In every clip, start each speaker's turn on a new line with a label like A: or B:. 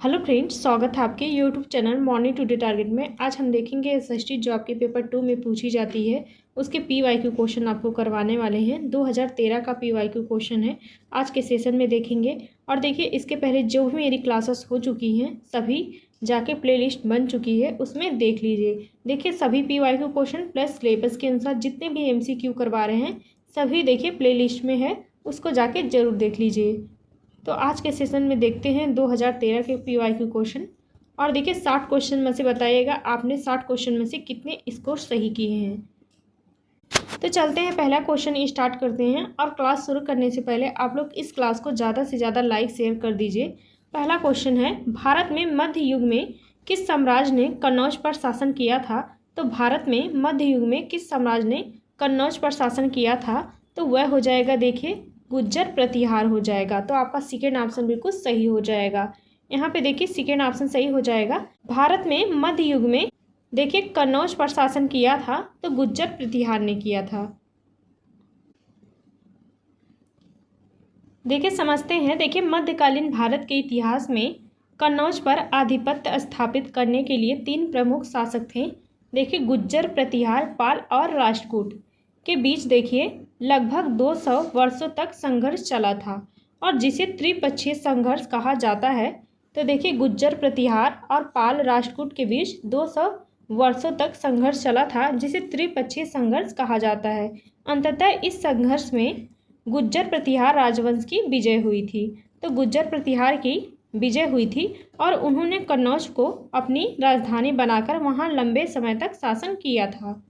A: Hello friends, स्वागत है आपके YouTube channel morning today target में। आज हम देखेंगे एसएसटी जो आपके पेपर 2 में पूछी जाती है उसके पीवाईक्यू क्वेश्चन आपको करवाने वाले हैं। 2013 का पीवाईक्यू क्वेश्चन है, आज के सेशन में देखेंगे। और देखिए, इसके पहले जो भी मेरी क्लासेस हो चुकी हैं सभी जाके प्लेलिस्ट बन चुकी है, उसमें देख लीजिए। देखिए, सभी पीवाईक्यू क्वेश्चन प्लस सिलेबस के अनुसार जितने भी एमसीक्यू करवा रहे हैं सभी देखिए प्लेलिस्ट में है, उसको जाके ज़रूर देख लीजिए। तो आज के सेशन में देखते हैं 2013 के पीवाईक्यू क्वेश्चन। और देखिए 60 क्वेश्चन में से बताइएगा आपने 60 क्वेश्चन में से कितने स्कोर सही किए हैं। तो चलते हैं, पहला क्वेश्चन स्टार्ट करते हैं। और क्लास शुरू करने से पहले आप लोग इस क्लास को ज़्यादा से ज़्यादा लाइक शेयर कर दीजिए। पहला क्वेश्चन है, भारत में मध्य युग में किस साम्राज्य ने कन्नौज पर शासन किया था? तो भारत में मध्य युग में किस साम्राज्य ने कन्नौज पर शासन किया था? तो वह हो जाएगा देखिए गुज्जर प्रतिहार हो जाएगा। तो आपका सेकेंड ऑप्शन बिल्कुल सही हो जाएगा। यहाँ पे देखिए सेकेंड ऑप्शन सही हो जाएगा। भारत में मध्य युग में देखिए कन्नौज पर शासन किया था तो गुज्जर प्रतिहार ने किया था। देखिए समझते हैं। देखिए मध्यकालीन भारत के इतिहास में कन्नौज पर आधिपत्य स्थापित करने के लिए 3 प्रमुख शासक थे। देखिए गुज्जर, प्रतिहार, पाल और राष्ट्रकूट के बीच देखिए लगभग 200 वर्षों तक संघर्ष चला था और जिसे त्रिपक्षीय संघर्ष कहा जाता है। तो देखिए गुज्जर प्रतिहार और पाल राष्ट्रकूट के बीच 200 वर्षों तक संघर्ष चला था, जिसे त्रिपक्षीय संघर्ष कहा जाता है। अंततः इस संघर्ष में गुज्जर प्रतिहार राजवंश की विजय हुई थी। तो गुज्जर प्रतिहार की विजय हुई थी और उन्होंने कन्नौज को अपनी राजधानी बनाकर वहां लंबे समय तक शासन किया था।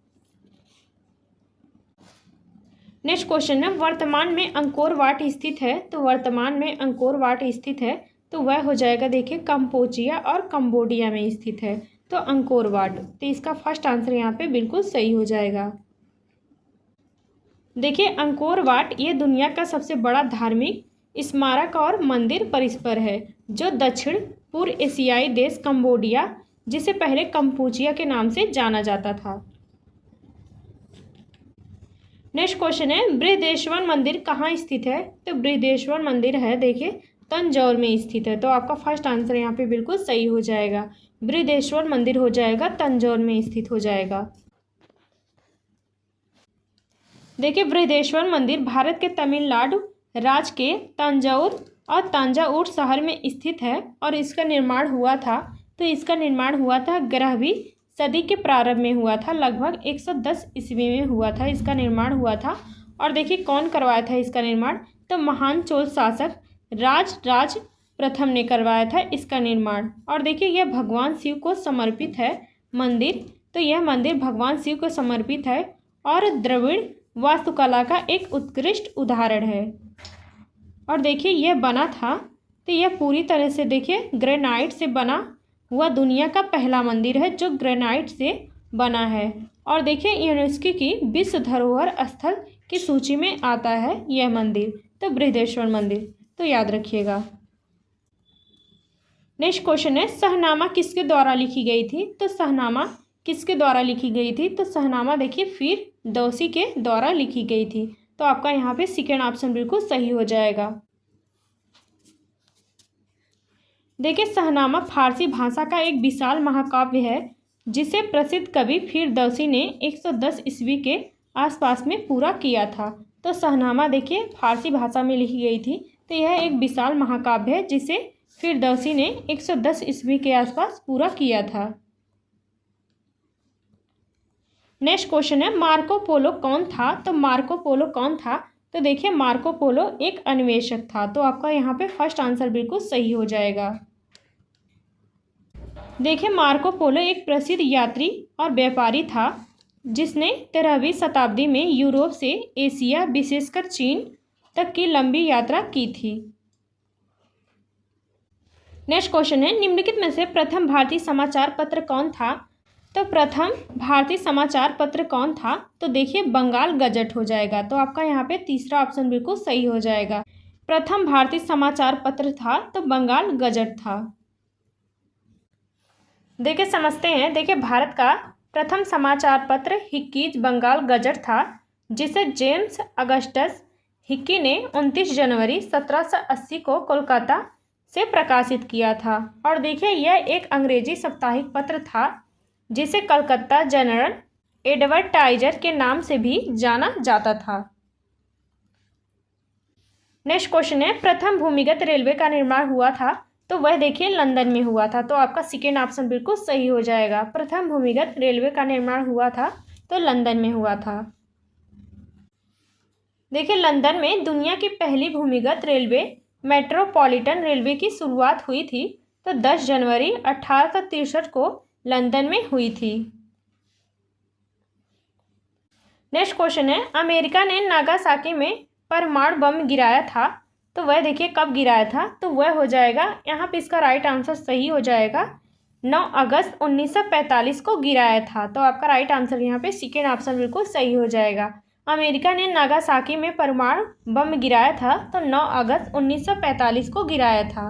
A: नेक्स्ट क्वेश्चन है, वर्तमान में अंकोर वाट स्थित है? तो वर्तमान में अंकोर वाट स्थित है तो वह हो जाएगा देखिए कंबोजिया और कंबोडिया में स्थित है। तो अंकोर वाट, तो इसका फर्स्ट आंसर यहाँ पे बिल्कुल सही हो जाएगा। देखिए अंकोर वाट ये दुनिया का सबसे बड़ा धार्मिक स्मारक और मंदिर परिसर है जो दक्षिण पूर्व एशियाई देश कंबोडिया, जिसे पहले कंबोजिया के नाम से जाना जाता था। नेक्स्ट क्वेश्चन है, बृहदेश्वर मंदिर कहाँ स्थित है? तो बृहदेश्वर मंदिर है देखिए तंजौर में स्थित है। तो आपका फर्स्ट आंसर यहाँ पे बिल्कुल सही हो जाएगा। बृहदेश्वर मंदिर हो जाएगा तंजौर में स्थित हो जाएगा। देखिए बृहदेश्वर मंदिर भारत के तमिलनाडु राज्य के तंजौर और तंजावुर शहर में स्थित है और इसका निर्माण हुआ था। तो इसका निर्माण हुआ था 11वीं सदी के प्रारंभ में हुआ था, लगभग 110 ईस्वी में हुआ था, इसका निर्माण हुआ था। और देखिए कौन करवाया था इसका निर्माण? तो महान चोल शासक राज प्रथम ने करवाया था इसका निर्माण। और देखिए यह भगवान शिव को समर्पित है मंदिर। तो यह मंदिर भगवान शिव को समर्पित है और द्रविड़ वास्तुकला का एक उत्कृष्ट उदाहरण है। और देखिए यह बना था, तो यह पूरी तरह से देखिए ग्रेनाइट से बना हुआ दुनिया का पहला मंदिर है जो ग्रेनाइट से बना है। और देखिए यूनेस्को की विश्व धरोहर स्थल की सूची में आता है यह मंदिर, तो बृहदेश्वर मंदिर, तो याद रखिएगा। नेक्स्ट क्वेश्चन है, शहनामा किसके द्वारा लिखी गई थी? तो शहनामा किसके द्वारा लिखी गई थी? तो शहनामा देखिए फिरदौसी के द्वारा लिखी गई थी। तो आपका यहाँ पे सेकेंड ऑप्शन बिल्कुल सही हो जाएगा। देखिए शहनामा फारसी भाषा का एक विशाल महाकाव्य है जिसे प्रसिद्ध कवि फिरदौसी ने 110 ईस्वी के आसपास में पूरा किया था। तो शहनामा देखिए फारसी भाषा में लिखी गई थी। तो यह एक विशाल महाकाव्य है जिसे फिरदौसी ने 110 ईस्वी के आसपास पूरा किया था। नेक्स्ट क्वेश्चन है, मार्को पोलो कौन था? तो मार्को पोलो कौन था? तो देखिए मार्को पोलो एक अन्वेषक था। तो आपका यहाँ पे फर्स्ट आंसर बिल्कुल सही हो जाएगा। देखिए मार्को पोलो एक प्रसिद्ध यात्री और व्यापारी था जिसने 13वीं शताब्दी में यूरोप से एशिया विशेषकर चीन तक की लंबी यात्रा की थी। नेक्स्ट क्वेश्चन है, निम्नलिखित में से प्रथम भारतीय समाचार पत्र कौन था? तो प्रथम भारतीय समाचार पत्र कौन था? तो देखिए बंगाल गजट हो जाएगा। तो आपका यहाँ पे तीसरा ऑप्शन बिल्कुल सही हो जाएगा। प्रथम भारतीय समाचार पत्र था तो बंगाल गजट था। देखिए समझते हैं। देखिए भारत का प्रथम समाचार पत्र हिक्कीज बंगाल गजट था जिसे जेम्स अगस्टस हिक्की ने 29 जनवरी 1780 को कोलकाता से प्रकाशित किया था। और देखिए यह एक अंग्रेजी साप्ताहिक पत्र था जिसे कलकत्ता जनरल एडवर्टाइजर के नाम से भी जाना जाता था। नेक्स्ट क्वेश्चन है, प्रथम भूमिगत रेलवे का निर्माण हुआ था तो वह देखिए लंदन में हुआ था। तो आपका सेकेंड ऑप्शन बिल्कुल सही हो जाएगा। प्रथम भूमिगत रेलवे का निर्माण हुआ था तो लंदन में हुआ था। देखिए लंदन में दुनिया की पहली भूमिगत रेलवे मेट्रोपॉलिटन रेलवे की शुरुआत हुई थी तो 10 जनवरी 1863 को लंदन में हुई थी। नेक्स्ट क्वेश्चन है, अमेरिका ने नागासाकी में परमाणु बम गिराया था तो वह देखिए कब गिराया था। तो वह हो जाएगा, यहाँ पे इसका राइट आंसर सही हो जाएगा, 9 अगस्त 1945 को गिराया था। तो आपका राइट आंसर यहाँ पे सेकेंड ऑप्शन बिल्कुल सही हो जाएगा। अमेरिका ने नागासाकी में परमाणु बम गिराया था तो 9 अगस्त 1945 को गिराया था।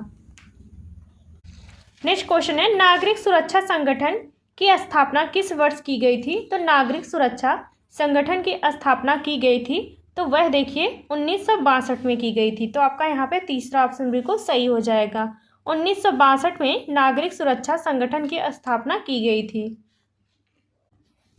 A: नेक्स्ट क्वेश्चन है, नागरिक सुरक्षा संगठन की स्थापना किस वर्ष की गई थी। तो नागरिक सुरक्षा संगठन की स्थापना की गई थी तो वह देखिए 1962 में की गई थी। तो आपका यहाँ पे तीसरा ऑप्शन बिल्कुल सही हो जाएगा। 1962 में नागरिक सुरक्षा संगठन की स्थापना की गई थी।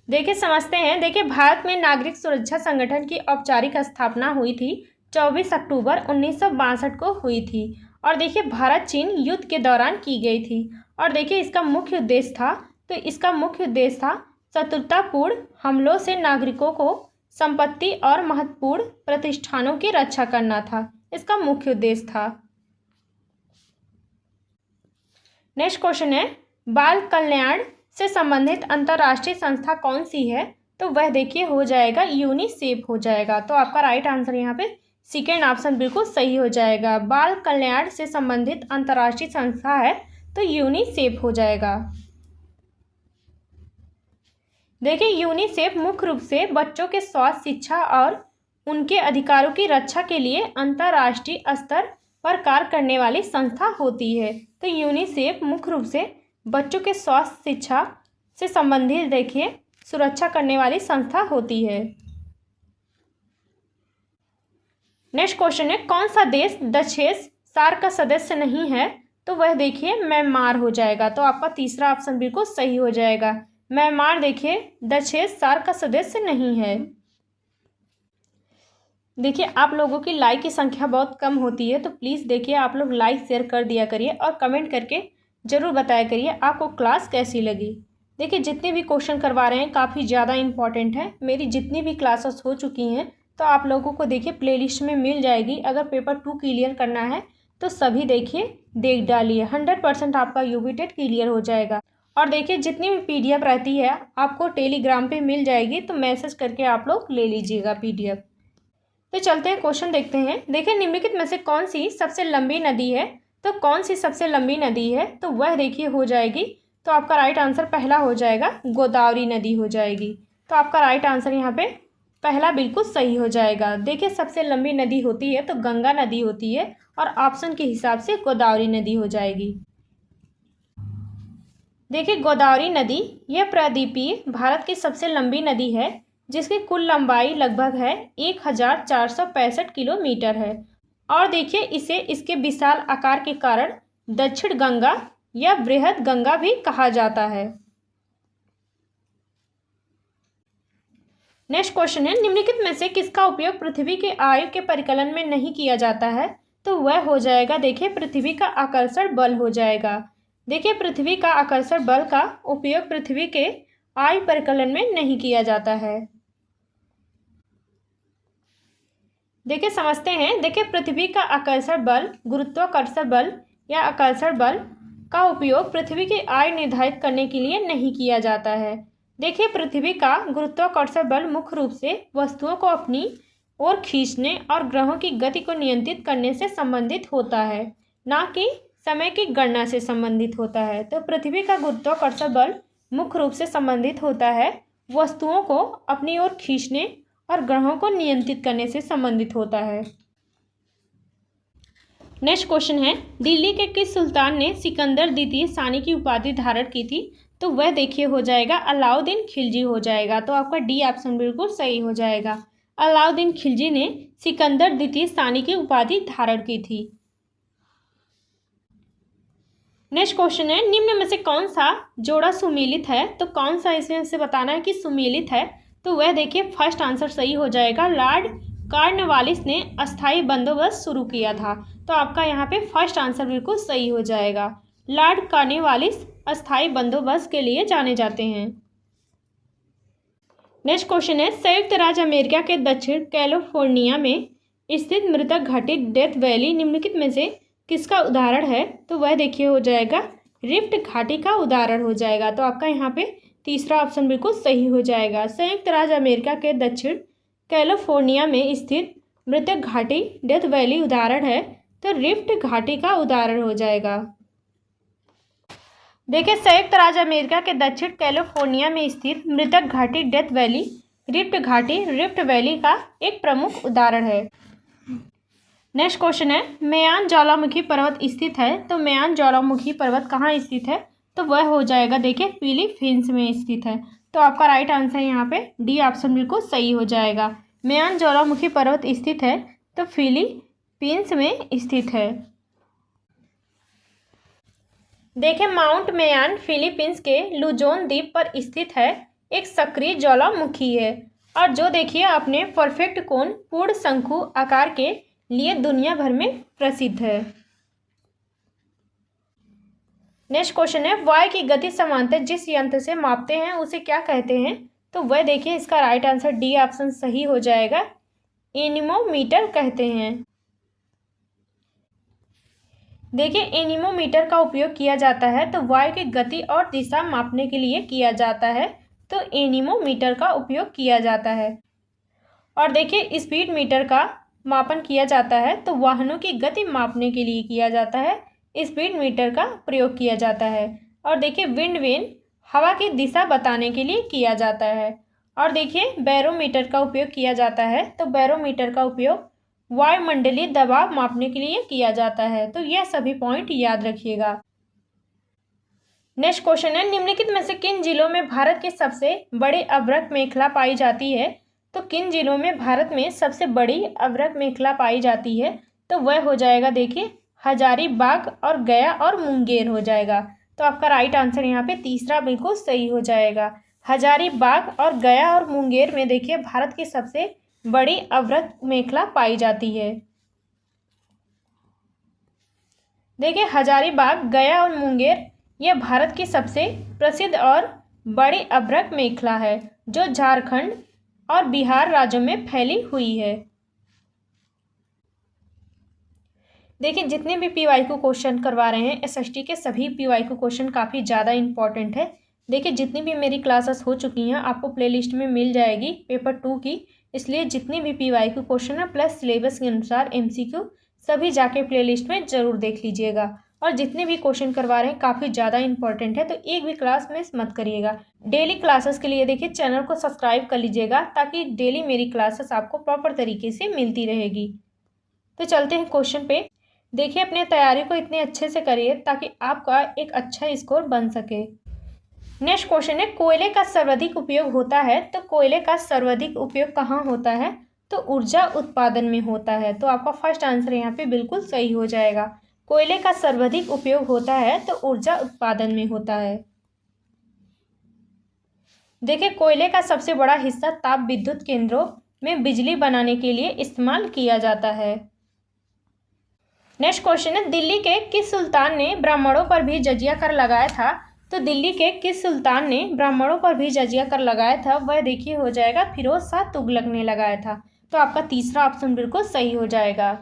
A: देखिए समझते हैं, देखिए भारत में नागरिक सुरक्षा संगठन की औपचारिक स्थापना हुई थी 24 अक्टूबर 1962 को हुई थी। और देखिए भारत चीन युद्ध के दौरान की गई थी। और देखिए इसका मुख्य उद्देश्य था, तो इसका मुख्य उद्देश्य था शत्रुतापूर्ण हमलों से नागरिकों को संपत्ति और महत्वपूर्ण प्रतिष्ठानों की रक्षा करना था, इसका मुख्य उद्देश्य था। नेक्स्ट क्वेश्चन है, बाल कल्याण से संबंधित अंतर्राष्ट्रीय संस्था कौन सी है। तो वह देखिए हो जाएगा यूनिसेफ हो जाएगा। तो आपका राइट आंसर यहाँ पे सेकेंड ऑप्शन बिल्कुल सही हो जाएगा। बाल कल्याण से संबंधित अंतर्राष्ट्रीय संस्था है तो यूनिसेफ हो जाएगा। देखिए यूनिसेफ मुख्य रूप से बच्चों के स्वास्थ्य, शिक्षा और उनके अधिकारों की रक्षा के लिए अंतर्राष्ट्रीय स्तर पर कार्य करने वाली संस्था होती है। तो यूनिसेफ मुख्य रूप से बच्चों के स्वास्थ्य, शिक्षा से संबंधित देखिए सुरक्षा करने वाली संस्था होती है। नेक्स्ट क्वेश्चन है, कौन सा देश दक्षेस सार्क का सदस्य नहीं है। तो वह देखिए म्यांमार हो जाएगा। तो आपका तीसरा ऑप्शन बिल्कुल सही हो जाएगा। म्यांमार देखिए दक्षेस सार्क का सदस्य नहीं है। देखिए आप लोगों की लाइक की संख्या बहुत कम होती है तो प्लीज़ देखिए आप लोग लाइक शेयर कर दिया करिए और कमेंट करके ज़रूर बताया करिए आपको क्लास कैसी लगी। देखिए जितने भी क्वेश्चन करवा रहे हैं काफ़ी ज़्यादा इंपॉर्टेंट है। मेरी जितनी भी क्लासेस हो चुकी हैं तो आप लोगों को देखिए प्लेलिस्ट में मिल जाएगी। अगर पेपर 2 क्लियर करना है तो सभी देखिए देख डालिए, 100% आपका यूवी टेट क्लियर हो जाएगा। और देखिए जितनी भी PDF रहती है आपको टेलीग्राम पे मिल जाएगी तो मैसेज करके आप लोग ले लीजिएगा PDF। तो चलते हैं क्वेश्चन देखते हैं। देखिए निम्नलिखित में से कौन सी सबसे लंबी नदी है। तो कौन सी सबसे लंबी नदी है तो वह देखिए हो जाएगी, तो आपका राइट आंसर पहला हो जाएगा गोदावरी नदी हो जाएगी। तो आपका राइट आंसर यहाँ पे पहला बिल्कुल सही हो जाएगा। देखिए सबसे लंबी नदी होती है तो गंगा नदी होती है और ऑप्शन के हिसाब से गोदावरी नदी हो जाएगी। देखिए गोदावरी नदी यह प्रायद्वीपीय भारत की सबसे लंबी नदी है जिसकी कुल लंबाई लगभग है 1465 किलोमीटर है। और देखिए इसे इसके विशाल आकार के कारण दक्षिण गंगा या बृहद गंगा भी कहा जाता है। नेक्स्ट क्वेश्चन है, निम्नलिखित में से किसका उपयोग पृथ्वी के आयु के परिकलन में नहीं किया जाता है। तो वह हो जाएगा देखिए पृथ्वी का आकर्षण बल हो जाएगा। देखिए पृथ्वी का आकर्षण बल का उपयोग पृथ्वी के आयु परिकलन में नहीं किया जाता है। देखिए समझते हैं, देखिए पृथ्वी का आकर्षण बल, गुरुत्वाकर्षण बल या आकर्षण बल का उपयोग पृथ्वी की आयु निर्धारित करने के लिए नहीं किया जाता है। देखिए पृथ्वी का गुरुत्वाकर्षण बल मुख्य रूप से वस्तुओं को अपनी ओर खींचने और ग्रहों की गति को नियंत्रित करने से संबंधित होता है, ना कि समय की गणना से संबंधित होता है। तो पृथ्वी का गुरुत्वाकर्षण बल मुख्य रूप से संबंधित होता है वस्तुओं को अपनी ओर खींचने और ग्रहों को नियंत्रित करने से संबंधित होता है। नेक्स्ट क्वेश्चन है, दिल्ली के किस सुल्तान ने सिकंदर द्वितीय सानी की उपाधि धारण की थी। तो वह देखिए हो जाएगा अलाउद्दीन खिलजी हो जाएगा। तो आपका डी ऑप्शन बिल्कुल सही हो जाएगा। अलाउद्दीन खिलजी ने सिकंदर द्वितीय सानी की उपाधि धारण की थी। नेक्स्ट क्वेश्चन है, निम्न में से कौन सा जोड़ा सुमेलित है? तो कौन सा इसमें से बताना है कि सुमेलित है। तो वह देखिए फर्स्ट आंसर सही हो जाएगा, लॉर्ड कॉर्नवालिस ने अस्थायी बंदोबस्त शुरू किया था। तो आपका यहाँ पे फर्स्ट आंसर बिल्कुल सही हो जाएगा। लॉर्ड कॉर्नवालिस अस्थायी बंदोबस्त के लिए जाने जाते हैं। नेक्स्ट क्वेश्चन है, संयुक्त राज्य अमेरिका के दक्षिण कैलिफोर्निया में स्थित मृतक घाटी डेथ वैली निम्नलिखित में से किसका उदाहरण है? तो वह देखिए हो जाएगा रिफ्ट घाटी का उदाहरण हो जाएगा। तो आपका यहाँ पे तीसरा ऑप्शन बिल्कुल सही हो जाएगा। संयुक्त राज्य अमेरिका के दक्षिण कैलिफोर्निया में स्थित मृतक घाटी डेथ वैली उदाहरण है, तो रिफ्ट घाटी का उदाहरण हो जाएगा। देखिए संयुक्त राज्य अमेरिका के दक्षिण कैलिफोर्निया में स्थित मृतक घाटी डेथ वैली रिफ्ट घाटी रिफ्ट वैली का एक प्रमुख उदाहरण है। नेक्स्ट क्वेश्चन है, मेयान ज्वालामुखी पर्वत स्थित है। तो मेयान ज्वालामुखी पर्वत कहाँ स्थित है? तो वह हो जाएगा देखिए फिलीपींस में स्थित है। तो आपका राइट आंसर यहाँ पे डी ऑप्शन बिल्कुल सही हो जाएगा। मेयान ज्वालामुखी पर्वत स्थित है तो फिलीपींस में स्थित है। देखिए माउंट मेयान फिलीपींस के लुजोन द्वीप पर स्थित है, एक सक्रिय ज्वालामुखी है और जो देखिए अपने परफेक्ट कोण पूर्ण शंकु आकार के लिए दुनिया भर में प्रसिद्ध है। नेक्स्ट क्वेश्चन है, वायु की गति समांतर जिस यंत्र से मापते हैं उसे क्या कहते हैं? तो वह देखिए इसका राइट आंसर डी ऑप्शन सही हो जाएगा, एनीमोमीटर कहते हैं। देखिए एनीमोमीटर का उपयोग किया जाता है तो वायु की गति और दिशा मापने के लिए किया जाता है, तो एनीमोमीटर का उपयोग किया जाता है। और देखिए स्पीड मीटर का मापन किया जाता है तो वाहनों की गति मापने के लिए किया जाता है, स्पीड मीटर का प्रयोग किया जाता है। और देखिए विंड वेन हवा की दिशा बताने के लिए किया जाता है। और देखिए बैरोमीटर का उपयोग किया जाता है, तो बैरोमीटर का उपयोग वायुमंडलीय दबाव मापने के लिए किया जाता है। तो यह सभी पॉइंट याद रखिएगा। नेक्स्ट क्वेश्चन है, निम्नलिखित में से किन जिलों में भारत की सबसे बड़ी अभ्रक मेखला पाई जाती है? तो किन जिलों में भारत में सबसे बड़ी अभ्रक मेखला पाई जाती है? तो वह हो जाएगा देखिए हजारीबाग और गया और मुंगेर हो जाएगा। तो आपका राइट आंसर यहाँ पे तीसरा बिल्कुल सही हो जाएगा। हजारीबाग और गया और मुंगेर में देखिए भारत की सबसे बड़ी अभ्रक मेखला पाई जाती है। देखिए हजारीबाग, गया और मुंगेर यह भारत की सबसे प्रसिद्ध और बड़ी अभ्रक मेखला है जो झारखंड और बिहार राज्यों में फैली हुई है। देखिए जितने भी PYQ क्वेश्चन करवा रहे हैं SST के सभी PYQ क्वेश्चन काफ़ी ज़्यादा इंपॉर्टेंट है। देखिए जितनी भी मेरी क्लासेस हो चुकी हैं आपको प्लेलिस्ट में मिल जाएगी पेपर 2 की, इसलिए जितनी भी PYQ क्वेश्चन है प्लस सिलेबस के अनुसार MCQ सभी जाके प्लेलिस्ट में ज़रूर देख लीजिएगा। और जितने भी क्वेश्चन करवा रहे हैं काफ़ी ज़्यादा इंपॉर्टेंट है, तो एक भी क्लास मिस मत करिएगा। डेली क्लासेस के लिए देखिए चैनल को सब्सक्राइब कर लीजिएगा ताकि डेली मेरी क्लासेस आपको प्रॉपर तरीके से मिलती रहेगी। तो चलते हैं क्वेश्चन पे। देखिए अपने तैयारी को इतने अच्छे से करिए ताकि आपका एक अच्छा स्कोर बन सके। नेक्स्ट क्वेश्चन है, कोयले का सर्वाधिक उपयोग होता है। तो कोयले का सर्वाधिक उपयोग कहाँ होता है? तो ऊर्जा उत्पादन में होता है। तो आपका फर्स्ट आंसर यहाँ पे बिल्कुल सही हो जाएगा। कोयले का सर्वाधिक उपयोग होता है तो ऊर्जा उत्पादन में होता है। देखिए कोयले का सबसे बड़ा हिस्सा ताप विद्युत केंद्रों में बिजली बनाने के लिए इस्तेमाल किया जाता है। नेक्स्ट क्वेश्चन है, दिल्ली के किस सुल्तान ने ब्राह्मणों पर भी जजिया कर लगाया था? तो दिल्ली के किस सुल्तान ने ब्राह्मणों पर भी जजिया कर लगाया था? वह देखिए हो जाएगा फिरोज शाह तुगलक ने लगाया था। तो आपका तीसरा ऑप्शन बिल्कुल सही हो जाएगा।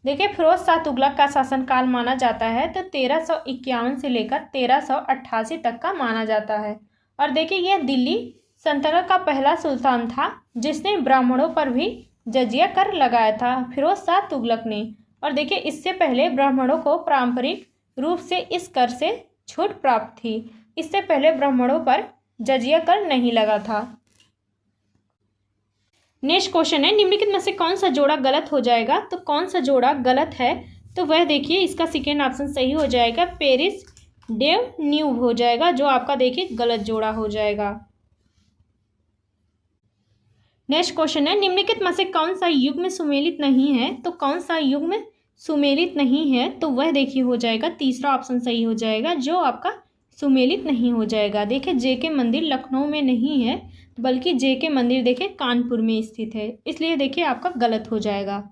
A: देखिए फिरोज शाह तुगलक का शासनकाल माना जाता है तो 1351 से लेकर 1388 तक का माना जाता है। और देखिए यह दिल्ली सल्तनत का पहला सुल्तान था जिसने ब्राह्मणों पर भी जजिया कर लगाया था, फिरोज शाह तुगलक ने। और देखिए इससे पहले ब्राह्मणों को पारंपरिक रूप से इस कर से छूट प्राप्त थी। इससे पहले ब्राह्मणों पर जजिया कर नहीं लगा था। नेक्स्ट क्वेश्चन है, निम्नलिखित में से कौन सा जोड़ा गलत हो जाएगा? तो कौन सा जोड़ा गलत है? तो वह देखिए इसका सेकेंड ऑप्शन सही हो जाएगा, पेरिस डेव न्यूब हो जाएगा, जो आपका देखिए गलत जोड़ा हो जाएगा। नेक्स्ट क्वेश्चन है, निम्नलिखित में से कौन सा युग्म सुमेलित नहीं है? तो कौन सा युग्म सुमेलित नहीं है, तो वह देखिए हो जाएगा तीसरा ऑप्शन सही हो जाएगा, जो आपका सुमेलित नहीं हो जाएगा। देखिए जेके मंदिर लखनऊ में नहीं है, बल्कि जेके मंदिर देखिए कानपुर में स्थित है, इसलिए देखिए आपका गलत हो जाएगा।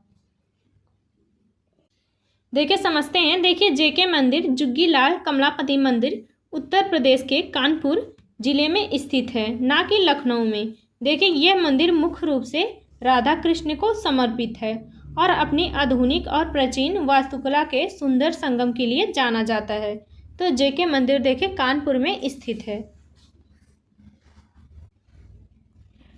A: देखिए समझते हैं। देखिए जेके मंदिर जुग्गीलाल कमलापति मंदिर उत्तर प्रदेश के कानपुर जिले में स्थित है, ना कि लखनऊ में। देखिए यह मंदिर मुख्य रूप से राधा कृष्ण को समर्पित है और अपनी आधुनिक और प्राचीन वास्तुकला के सुंदर संगम के लिए जाना जाता है। तो जेके मंदिर देखिए कानपुर में स्थित है।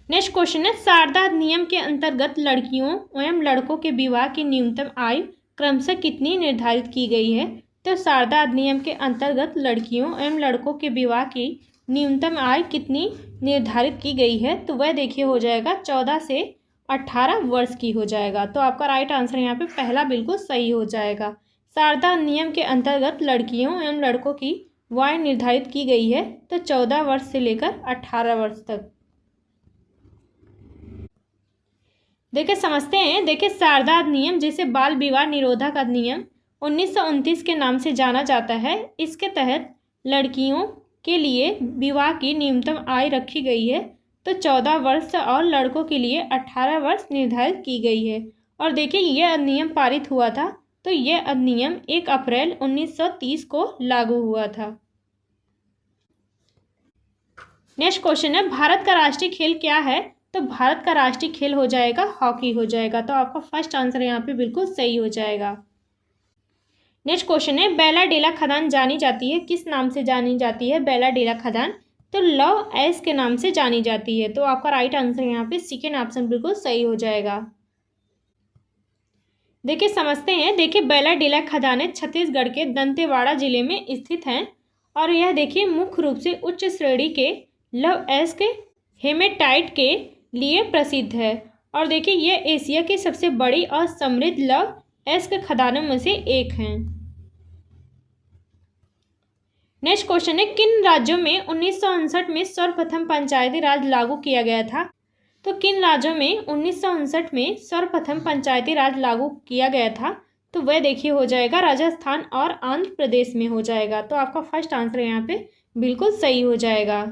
A: नेक्स्ट क्वेश्चन है, शारदा अधिनियम के अंतर्गत लड़कियों एवं लड़कों के विवाह की न्यूनतम आयु क्रमशः कितनी निर्धारित की गई है? तो शारदा अधिनियम के अंतर्गत लड़कियों एवं लड़कों के विवाह की न्यूनतम आयु कितनी निर्धारित की गई है? तो वह देखिए हो जाएगा 14 से 18 वर्ष की हो जाएगा। तो आपका राइट आंसर यहाँ पे पहला बिल्कुल सही हो जाएगा। शारदा अधिनियम के अंतर्गत लड़कियों एवं लड़कों की आयु निर्धारित की गई है तो 14 वर्ष से लेकर 18 वर्ष तक। देखिए समझते हैं। देखिए शारदा अधिनियम, जिसे बाल विवाह निरोधक अधिनियम 1929 के नाम से जाना जाता है, इसके तहत लड़कियों के लिए विवाह की न्यूनतम आयु रखी गई है तो 14 वर्ष और लड़कों के लिए 18 वर्ष निर्धारित की गई है। और देखिए यह अधिनियम पारित हुआ था, तो यह अधिनियम 1 अप्रैल 1930 को लागू हुआ था। नेक्स्ट क्वेश्चन है, भारत का राष्ट्रीय खेल क्या है? तो भारत का राष्ट्रीय खेल हो जाएगा हॉकी हो जाएगा। तो आपका फर्स्ट आंसर यहाँ पे बिल्कुल सही हो जाएगा। नेक्स्ट क्वेश्चन है, बैलाडेला खदान जानी जाती है, किस नाम से जानी जाती है बैलाडेला खदान? तो लव एस के नाम से जानी जाती है। तो आपका राइट आंसर यहाँ पे सेकेंड ऑप्शन बिल्कुल सही हो जाएगा। देखिए समझते हैं। देखिए बैलाडेला खदानें छत्तीसगढ़ के दंतेवाड़ा जिले में स्थित हैं और यह देखिए मुख्य रूप से उच्च श्रेणी के लव एस के हेमेटाइट के लिए प्रसिद्ध है। और देखिए यह एशिया की सबसे बड़ी और समृद्ध लव एस्क खदानों में से एक हैं। नेक्स्ट क्वेश्चन है, किन राज्यों में 1959 में सर्वप्रथम पंचायती राज लागू किया गया था? तो किन राज्यों में 1959 में सर्वप्रथम पंचायती राज लागू किया गया था? तो वह देखिए हो जाएगा राजस्थान और आंध्र प्रदेश में हो जाएगा। तो आपका फर्स्ट आंसर यहाँ पे बिल्कुल सही हो जाएगा।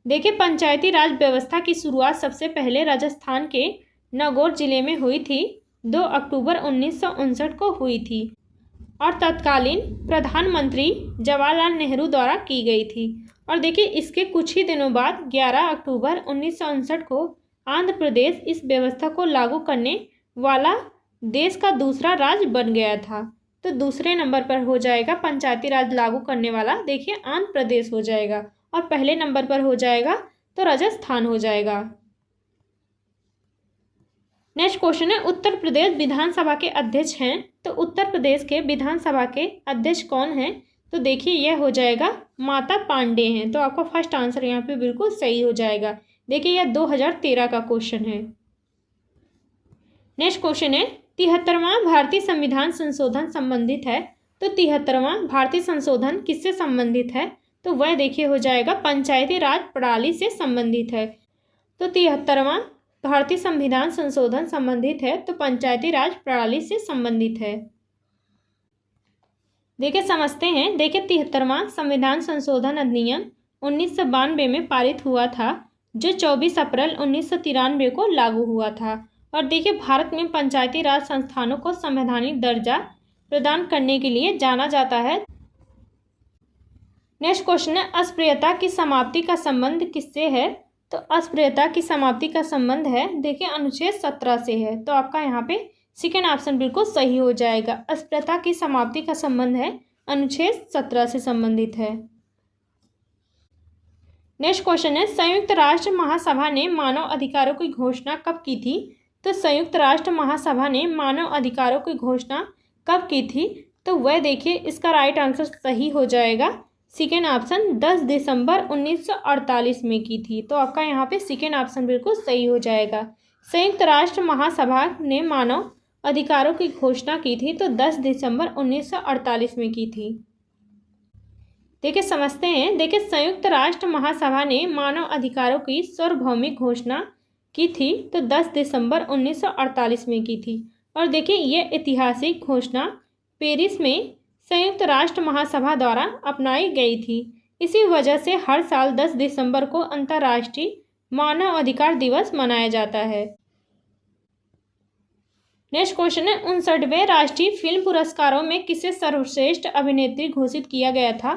A: देखिए पंचायती राज व्यवस्था की शुरुआत सबसे पहले राजस्थान के नागौर जिले में हुई थी, 2 अक्टूबर 1959 को हुई थी और तत्कालीन प्रधानमंत्री जवाहरलाल नेहरू द्वारा की गई थी। और देखिए इसके कुछ ही दिनों बाद 11 अक्टूबर 1959 को आंध्र प्रदेश इस व्यवस्था को लागू करने वाला देश का दूसरा राज्य बन गया था। तो दूसरे नंबर पर हो जाएगा पंचायती राज लागू करने वाला देखिए आंध्र प्रदेश हो जाएगा और पहले नंबर पर हो जाएगा तो राजस्थान हो जाएगा। नेक्स्ट क्वेश्चन है, उत्तर प्रदेश विधानसभा के अध्यक्ष हैं, तो उत्तर प्रदेश के विधानसभा के अध्यक्ष कौन हैं? तो देखिए यह हो जाएगा माता पांडे हैं। तो आपका फर्स्ट आंसर यहाँ पे बिल्कुल सही हो जाएगा। देखिए यह 2013 का क्वेश्चन है। नेक्स्ट क्वेश्चन है, 73वां भारतीय संविधान संशोधन संबंधित है, तो 73वां भारतीय संशोधन किससे संबंधित है? तो वह देखिए हो जाएगा पंचायती राज प्रणाली से संबंधित है। तो 73वां भारतीय संविधान संशोधन संबंधित है तो पंचायती राज प्रणाली से संबंधित है। देखिए समझते हैं। देखिए 73वां संविधान संशोधन अधिनियम 1992 में पारित हुआ था, जो 24 अप्रैल 1993 को लागू हुआ था। और देखिए भारत में पंचायती राज संस्थानों को संवैधानिक दर्जा प्रदान करने के लिए जाना जाता है। नेक्स्ट क्वेश्चन है, अस्पृश्यता की समाप्ति का संबंध किससे है? तो अस्पृश्यता की समाप्ति का संबंध है देखिए अनुच्छेद 17 से है। तो आपका यहाँ पे सेकेंड ऑप्शन बिल्कुल सही हो जाएगा। अस्पृश्यता की समाप्ति का संबंध है अनुच्छेद 17 से संबंधित है। नेक्स्ट क्वेश्चन है, संयुक्त राष्ट्र महासभा ने मानव अधिकारों की घोषणा कब की थी? तो संयुक्त राष्ट्र महासभा ने मानव अधिकारों की घोषणा कब की थी? तो वह देखिए इसका राइट आंसर सही हो जाएगा सेकेंड ऑप्शन 10 दिसंबर 1948 में की थी। तो आपका यहाँ पे सेकेंड ऑप्शन बिल्कुल सही हो जाएगा। संयुक्त राष्ट्र महासभा ने मानव अधिकारों की घोषणा की थी तो 10 दिसंबर 1948 में की थी। देखिए समझते हैं। देखिए संयुक्त राष्ट्र महासभा ने मानव अधिकारों की सार्वभौमिक घोषणा की थी तो 10 दिसंबर 1948 में की थी। और देखिए ये ऐतिहासिक घोषणा पेरिस में संयुक्त राष्ट्र महासभा द्वारा अपनाई गई थी। इसी वजह से हर साल 10 दिसंबर को अंतर्राष्ट्रीय मानव अधिकार दिवस मनाया जाता है। नेक्स्ट क्वेश्चन है 59वें राष्ट्रीय फिल्म पुरस्कारों में किसे सर्वश्रेष्ठ अभिनेत्री घोषित किया गया था।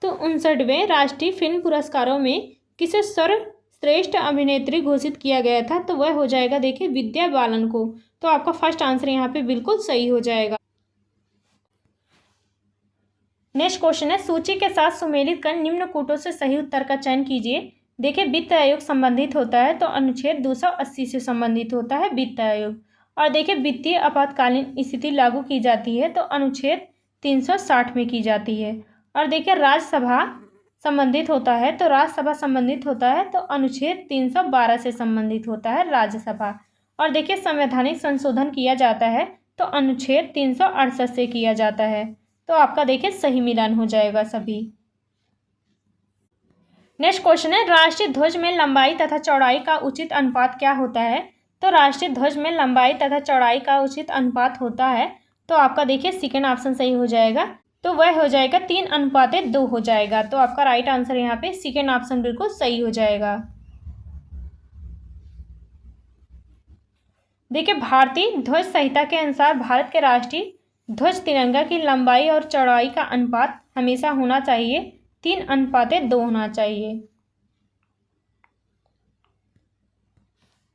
A: तो 59वें राष्ट्रीय फिल्म पुरस्कारों में किसे सर्वश्रेष्ठ अभिनेत्री घोषित किया गया था, तो वह हो जाएगा देखिए विद्या बालन को। तो आपका फर्स्ट आंसर यहाँ पे बिल्कुल सही हो जाएगा। नेक्स्ट क्वेश्चन है सूची के साथ सुमेलित कर निम्न कूटों से सही उत्तर का चयन कीजिए। देखिए वित्त आयोग संबंधित होता है तो अनुच्छेद 280 से संबंधित होता है वित्त आयोग। और देखिए वित्तीय आपातकालीन स्थिति लागू की जाती है तो अनुच्छेद 360 में की जाती है। और देखिए राज्यसभा संबंधित होता है तो राज्यसभा संबंधित होता है तो अनुच्छेद 312 से संबंधित होता है राज्यसभा। और देखिए संवैधानिक संशोधन किया जाता है तो अनुच्छेद 368 से किया जाता है। तो आपका देखिए सही मिलान हो जाएगा सभी। नेक्स्ट क्वेश्चन है राष्ट्रीय ध्वज में लंबाई तथा चौड़ाई का उचित अनुपात क्या होता है। तो राष्ट्रीय ध्वज में लंबाई तथा चौड़ाई का उचित अनुपात होता है तो आपका देखिए सेकेंड ऑप्शन सही हो जाएगा। तो वह हो जाएगा 3:2 हो जाएगा। तो आपका राइट आंसर यहाँ पे सेकेंड ऑप्शन बिल्कुल सही हो जाएगा। देखिए भारतीय ध्वज संहिता के अनुसार भारत के राष्ट्रीय ध्वज तिरंगा की लंबाई और चौड़ाई का अनुपात हमेशा होना चाहिए 3:2 होना चाहिए।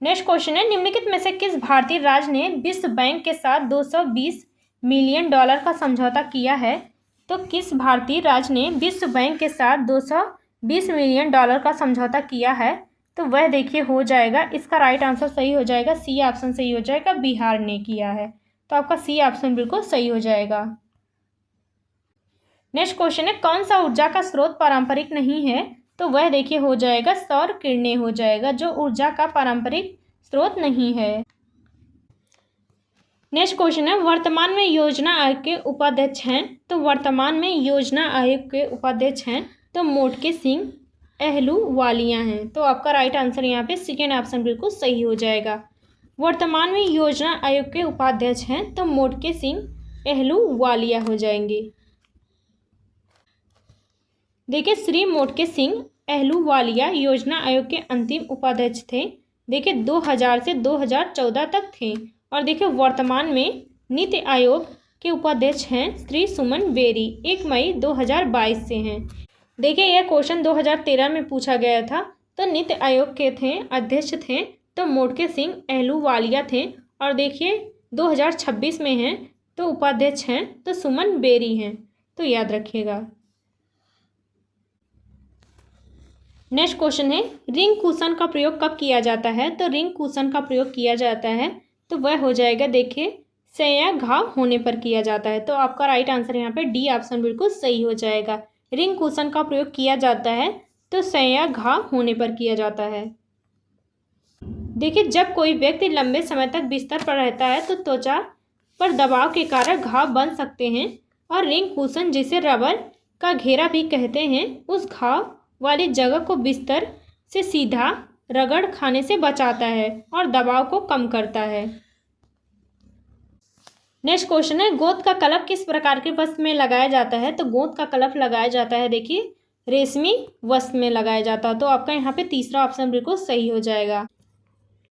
A: नेक्स्ट क्वेश्चन है निम्नलिखित में से किस भारतीय राज्य ने विश्व बैंक के साथ $220 मिलियन का समझौता किया है। तो किस भारतीय राज्य ने विश्व बैंक के साथ $220 मिलियन का समझौता किया है, तो वह देखिए हो जाएगा, इसका राइट आंसर सही हो जाएगा, सी ऑप्शन सही हो जाएगा, बिहार ने किया है। तो आपका सी ऑप्शन बिल्कुल सही हो जाएगा। नेक्स्ट क्वेश्चन है कौन सा ऊर्जा का स्रोत पारंपरिक नहीं है, तो वह देखिए हो जाएगा सौर किरणें हो जाएगा, जो ऊर्जा का पारंपरिक स्रोत नहीं है। नेक्स्ट क्वेश्चन है वर्तमान में योजना आयोग के उपाध्यक्ष हैं, तो वर्तमान में योजना आयोग के उपाध्यक्ष हैं तो मोटके सिंह अहलूवालिया हैं। तो आपका राइट आंसर यहाँ पे सेकेंड ऑप्शन बिल्कुल सही हो जाएगा। वर्तमान में योजना आयोग के उपाध्यक्ष हैं तो मोटके सिंह अहलूवालिया हो जाएंगे। देखिए श्री मोटके सिंह अहलूवालिया योजना आयोग के अंतिम उपाध्यक्ष थे। देखिए 2000 से 2014 तक थे। और देखिए वर्तमान में नीति आयोग के उपाध्यक्ष हैं श्री सुमन बेरी, 1 मई 2022 से हैं। देखिए यह क्वेश्चन 2013 में पूछा गया था, तो नीति आयोग के थे अध्यक्ष थे तो मोटके सिंह अहलूवालिया थे। और देखिए 2026 में हैं तो उपाध्यक्ष हैं तो सुमन बेरी हैं, तो याद रखिएगा। नेक्स्ट क्वेश्चन है रिंग कुशन का प्रयोग कब किया जाता है, तो रिंग कुशन का प्रयोग किया जाता है तो वह हो जाएगा देखिए सैया घाव होने पर किया जाता है। तो आपका राइट आंसर यहाँ पे डी ऑप्शन बिल्कुल सही हो जाएगा। रिंग कुशन का प्रयोग किया जाता है तो सैया घाव होने पर किया जाता है। देखिए जब कोई व्यक्ति लंबे समय तक बिस्तर पर रहता है तो त्वचा पर दबाव के कारण घाव बन सकते हैं, और रिंग कुशन जिसे रबर का घेरा भी कहते हैं उस घाव वाली जगह को बिस्तर से सीधा रगड़ खाने से बचाता है और दबाव को कम करता है। नेक्स्ट क्वेश्चन है गोंद का कलप किस प्रकार के वस्त्र में लगाया जाता है, तो गोंद का कलप लगाया जाता है देखिए रेशमी वस्त्र में लगाया जाता है। तो आपका यहाँ पे तीसरा ऑप्शन बिल्कुल सही हो जाएगा।